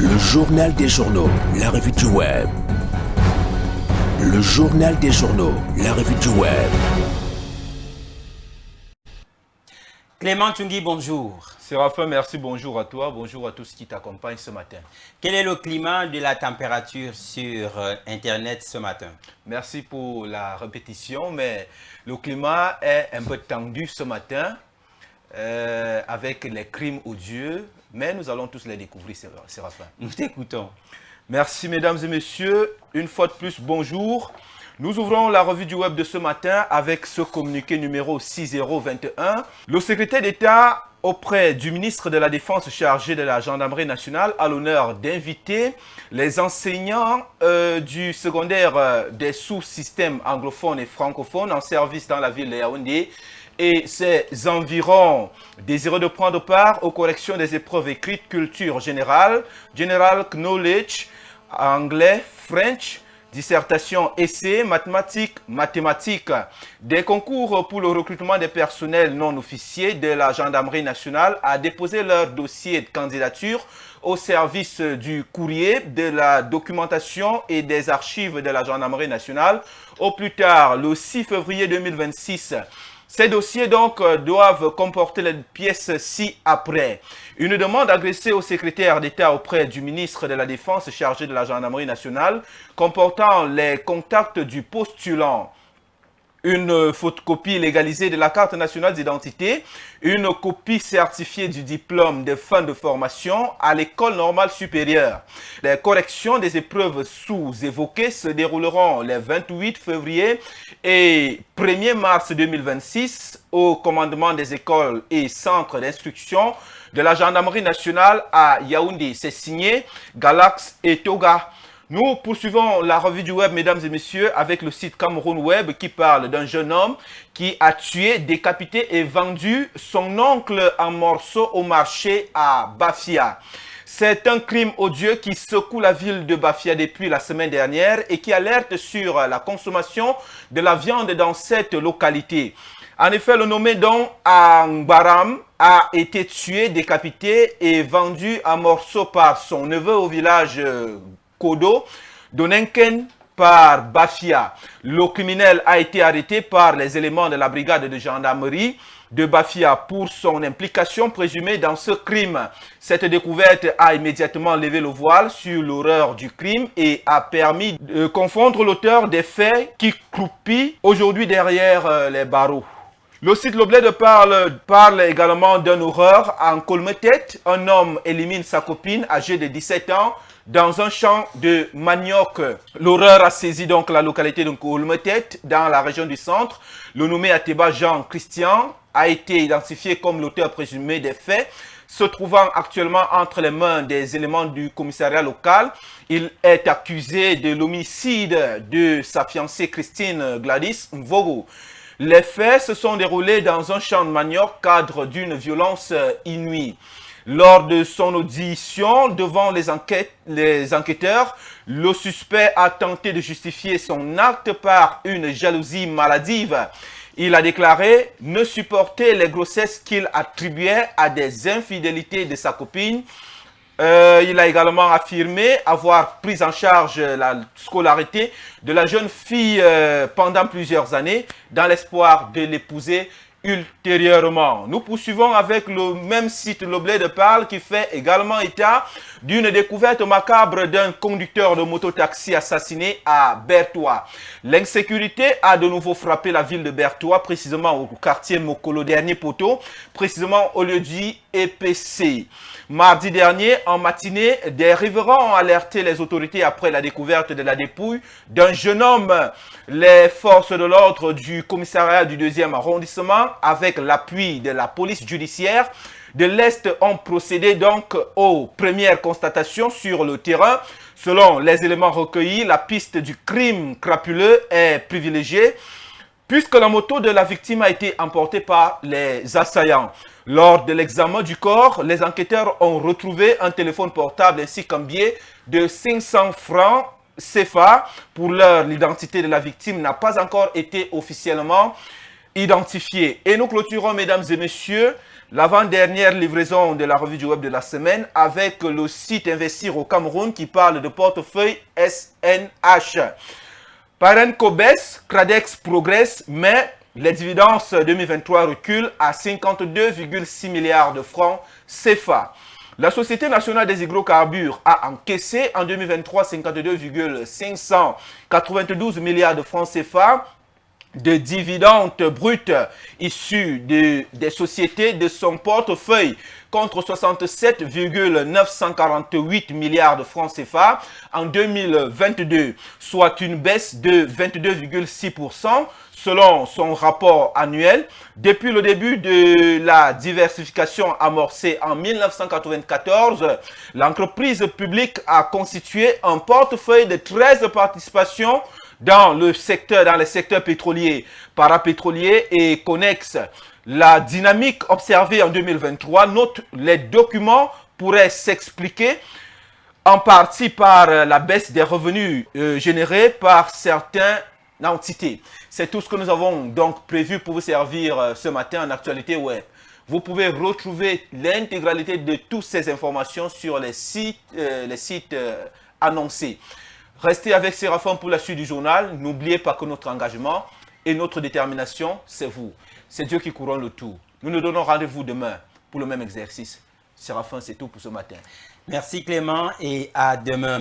Le journal des journaux, la revue du web. Le journal des journaux, la revue du web. Clément Tchungui, bonjour. Séraphin, merci, bonjour à toi, bonjour à tous qui t'accompagnent ce matin. Quel est le climat de la température sur Internet ce matin? Merci pour la répétition, mais le climat est un peu tendu ce matin avec les crimes odieux, mais nous allons tous les découvrir, Séraphin. Nous t'écoutons. Merci mesdames et messieurs, une fois de plus, bonjour. Nous ouvrons la revue du web de ce matin avec ce communiqué numéro 6021. Le secrétaire d'État auprès du ministre de la Défense chargé de la Gendarmerie nationale a l'honneur d'inviter les enseignants du secondaire des sous-systèmes anglophones et francophones en service dans la ville de Yaoundé et ses environs désireux de prendre part aux corrections des épreuves écrites culture générale, general knowledge, anglais, French, dissertation, essai, mathématiques, des concours pour le recrutement des personnels non officiers de la gendarmerie nationale à déposer leur dossier de candidature au service du courrier, de la documentation et des archives de la gendarmerie nationale au plus tard le 6 février 2026. Ces dossiers donc doivent comporter les pièces ci-après. Une demande adressée au secrétaire d'État auprès du ministre de la Défense chargé de la Gendarmerie nationale comportant les contacts du postulant. Une photocopie légalisée de la carte nationale d'identité, une copie certifiée du diplôme de fin de formation à l'école normale supérieure. Les corrections des épreuves sous-évoquées se dérouleront les 28 février et 1er mars 2026 au commandement des écoles et centres d'instruction de la gendarmerie nationale à Yaoundé. C'est signé Galax et Toga. Nous poursuivons la revue du web, mesdames et messieurs, avec le site Cameroun Web qui parle d'un jeune homme qui a tué, décapité et vendu son oncle en morceaux au marché à Bafia. C'est un crime odieux qui secoue la ville de Bafia depuis la semaine dernière et qui alerte sur la consommation de la viande dans cette localité. En effet, le nommé Don Angbaram a été tué, décapité et vendu en morceaux par son neveu au village Kodo, Donenken par Bafia. Le criminel a été arrêté par les éléments de la brigade de gendarmerie de Bafia pour son implication présumée dans ce crime. Cette découverte a immédiatement levé le voile sur l'horreur du crime et a permis de confondre l'auteur des faits qui croupit aujourd'hui derrière les barreaux. Le site Le Bled parle également d'une horreur en Kolmetet. Un homme élimine sa copine âgée de 17 ans dans un champ de manioc. L'horreur a saisi donc la localité de Kolmetet dans la région du centre. Le nommé Ateba Jean-Christian a été identifié comme l'auteur présumé des faits, se trouvant actuellement entre les mains des éléments du commissariat local. Il est accusé de l'homicide de sa fiancée Christine Gladys Mvogo. Les faits se sont déroulés dans un champ de manioc, cadre d'une violence inouïe. Lors de son audition devant les enquêteurs, le suspect a tenté de justifier son acte par une jalousie maladive. Il a déclaré ne supporter les grossesses qu'il attribuait à des infidélités de sa copine. Il a également affirmé avoir pris en charge la scolarité de la jeune fille pendant plusieurs années dans l'espoir de l'épouser ultérieurement. Nous poursuivons avec le même site Le Bled parle qui fait également état d'une découverte macabre d'un conducteur de moto-taxi assassiné à Bertoua. L'insécurité a de nouveau frappé la ville de Bertoua, précisément au quartier Mokolo, dernier poteau, précisément au lieu dit EPC. Mardi dernier, en matinée, des riverains ont alerté les autorités après la découverte de la dépouille d'un jeune homme. Les forces de l'ordre du commissariat du 2e arrondissement, avec l'appui de la police judiciaire de l'Est, ont procédé donc aux premières constatations sur le terrain. Selon les éléments recueillis, la piste du crime crapuleux est privilégiée puisque la moto de la victime a été emportée par les assaillants. Lors de l'examen du corps, les enquêteurs ont retrouvé un téléphone portable ainsi qu'un billet de 500 francs CFA. Pour l'heure, l'identité de la victime n'a pas encore été officiellement identifiée. Et nous clôturons, mesdames et messieurs, l'avant-dernière livraison de la revue du web de la semaine avec le site Investir au Cameroun qui parle de portefeuille SNH. Parenco baisse, Cradex progresse, mais les dividendes 2023 reculent à 52,6 milliards de francs CFA. La Société nationale des hydrocarbures a encaissé en 2023 52,592 milliards de francs CFA de dividendes bruts issus des sociétés de son portefeuille contre 67,948 milliards de francs CFA en 2022, soit une baisse de 22,6% selon son rapport annuel. Depuis le début de la diversification amorcée en 1994, l'entreprise publique a constitué un portefeuille de 13 participations dans les secteurs pétroliers, parapétroliers et connexes. La dynamique observée en 2023, note les documents, pourrait s'expliquer en partie par la baisse des revenus générés par certaines entités. C'est tout ce que nous avons donc prévu pour vous servir ce matin en actualité web. Vous pouvez retrouver l'intégralité de toutes ces informations sur les sites annoncés. Restez avec Séraphin pour la suite du journal. N'oubliez pas que notre engagement et notre détermination, c'est vous. C'est Dieu qui couronne le tout. Nous nous donnons rendez-vous demain pour le même exercice. Séraphin, c'est tout pour ce matin. Merci Clément et à demain.